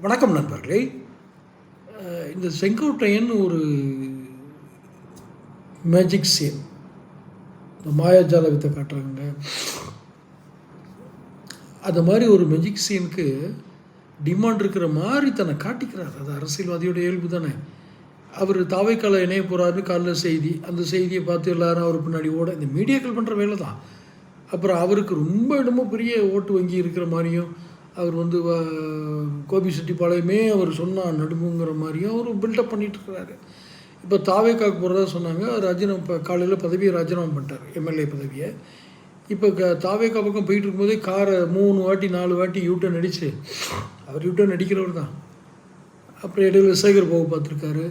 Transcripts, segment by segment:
வணக்கம் நண்பர்களே. இந்த செங்கோட்டையன் ஒரு மேஜிக் சீன், இந்த மாயாஜால வித்தை காட்டுறாங்க. அது மாதிரி ஒரு மேஜிக் சீனுக்கு டிமாண்ட் இருக்கிற மாதிரி தன்னை காட்டிக்கிறார். அது அரசியல்வாதியோட இயல்பு தானே. அவர் தாவைக்கால இணைய போகிறாருன்னு காலைல செய்தி, அந்த செய்தியை பார்த்து எல்லாரும் அவர் பின்னாடி ஓட, இந்த மீடியாக்கள் பண்ணுற வேலை தான். அப்புறம் அவருக்கு ரொம்ப என்னமோ பெரிய ஓட்டு வங்கி இருக்கிற மாதிரியும், அவர் கோபிச்செட்டிப்பாளையமே அவர் சொன்னால் நடுங்குங்கிற மாதிரியும் அவர் பில்டப் பண்ணிகிட்ருக்கிறாரு. இப்போ தாவேக்காவுக்கு போகிறதா சொன்னாங்க. ராஜினாமா இப்போ காலையில் பதவியை ராஜினாமா பண்ணிட்டார், எம்எல்ஏ பதவியை. இப்போ தாவேக்கா பக்கம் போயிட்டு இருக்கும்போதே காரை 3 வாட்டி 4 வாட்டி யூட்டர்ன் அடித்து, அவர் யூட்டர்ன் அடிக்கிறவர் தான். அப்புறம் இடையில சேகர் பாபு பார்த்துருக்காரு,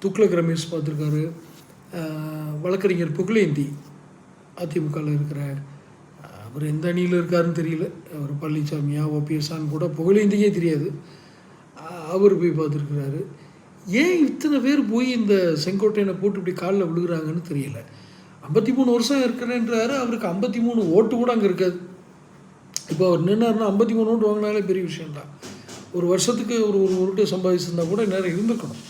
துக்ளக் ரமேஷ் பார்த்துருக்காரு, வழக்கறிஞர் புகழேந்தி அதிமுகவில் இருக்கிற, அவர் எந்த அணியில் இருக்காருன்னு தெரியல, அவர் பழனிசாமியா ஓபிஎஸ்ஸான்னு கூட புகழேந்திக்கே தெரியாது, அவர் போய் பார்த்துருக்குறாரு. ஏன் இத்தனை பேர் போய் இந்த செங்கோட்டையனை போட்டு இப்படி காலில் விழுகிறாங்கன்னு தெரியல. 53 வருஷம் இருக்கிறேன்றாரு, அவருக்கு 53 ஓட்டு கூட அங்கே இருக்காது. இப்போ அவர் நின்னார்னா 53 ஓட்டு வாங்கினாலே பெரிய விஷயம்தான். ஒரு வருஷத்துக்கு ஒரு ஓட்டு சம்பாதிச்சிருந்தா கூட நேரம் இருந்திருக்கணும்.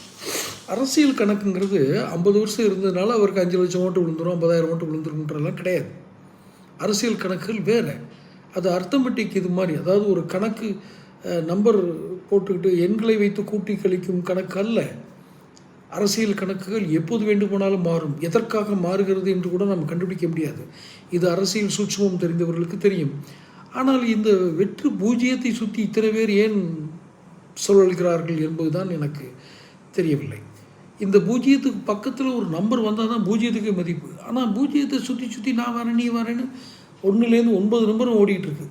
அரசியல் கணக்குங்கிறது 50 வருஷம் இருந்ததுனால அவருக்கு 5 லட்சம் ஓட்டு விழுந்துடும், 50,000 ஓட்டு விழுந்துருக்குன்றலாம் கிடையாது. அரசியல் கணக்குகள் வேறு. அது அர்த்தமெட்டிக் இது மாதிரி, அதாவது ஒரு கணக்கு நம்பர் போட்டுக்கிட்டு எண்களை வைத்து கூட்டி கழிக்கும் கணக்கு அல்ல. அரசியல் கணக்குகள் எப்போது வேண்டுமானாலும் மாறும். எதற்காக மாறுகிறது என்று கூட நம்ம கண்டுபிடிக்க முடியாது. இது அரசியல் சூட்சுமம் தெரிந்தவர்களுக்கு தெரியும். ஆனால் இந்த வெற்று பூஜ்ஜியத்தை சுற்றி இத்தனை பேர் ஏன் சொல்கிறார்கள் என்பதுதான் எனக்கு தெரியவில்லை. இந்த பூஜ்ஜியத்துக்கு பக்கத்தில் ஒரு நம்பர் வந்தால் தான் பூஜ்ஜியத்துக்கு மதிப்பு. ஆனால் பூஜ்ஜியத்தை சுற்றி சுற்றி நான் வரேன் நீ வரேன்னு 1லேருந்து 9 நம்பரும் ஓடிட்டுருக்கு.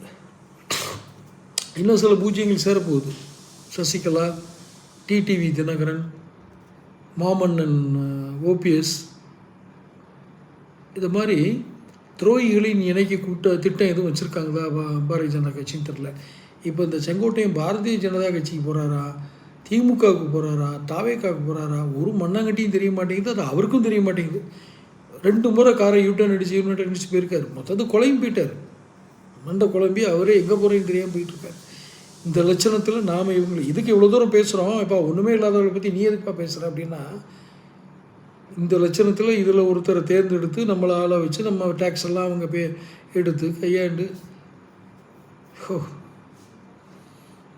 இன்னும் சில பூஜ்ஜியங்கள் சேரப்போகுது. சசிகலா, டிடிவி தினகரன், மாமன்னன் ஓபிஎஸ், இது மாதிரி துரோகிகளின் இணைக்க திட்டம் எதுவும் வச்சுருக்காங்களா பாரதிய ஜனதா கட்சின்னு தெரில. இப்போ இந்த செங்கோட்டையன் பாரதிய ஜனதா கட்சிக்கு போகிறாரா, திமுகவுக்கு போகிறாரா, தாவேக்காவுக்கு போகிறாரா, ஒரு மண்ணாங்கட்டியும் தெரிய மாட்டேங்குது. அது அவருக்கும் தெரிய மாட்டேங்குது. 2 முறை காரை யூட்டர்ன் அடிச்சு போயிருக்காரு. மொத்தத்து குழம்பி போயிட்டார். மண்டை குழம்பி அவரே எங்கே போகிறேன்னு தெரியாமல் போயிட்டுருக்காரு. இந்த லட்சணத்தில் நாம் இவங்களை இதுக்கு இவ்வளோ தூரம் பேசுகிறோம். இப்போ ஒன்றுமே இல்லாதவர்களை பற்றி நீ எதுக்குப்பா பேசுகிற அப்படின்னா, இந்த லட்சணத்தில் இதில் ஒருத்தரை தேர்ந்தெடுத்து நம்மளை ஆளாக வச்சு நம்ம டேக்ஸ் எல்லாம் அவங்க எடுத்து கையாண்டு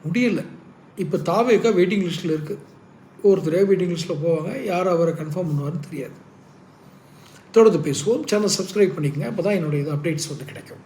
முடியலை. இப்போ தாவேக்கா வெயிட்டிங் லிஸ்ட்டில் இருக்குது. ஒருத்தரையாக வெயிட்டிங் லிஸ்ட்டில் போவாங்க. யார் அவரை கன்ஃபார்ம் பண்ணுவார்னு தெரியாது. தொடர்ந்து பேசுவோம். சேனல் சப்ஸ்கிரைப் பண்ணிக்கங்க. அப்போ தான் என்னுடைய அப்டேட்ஸ் கிடைக்கும்.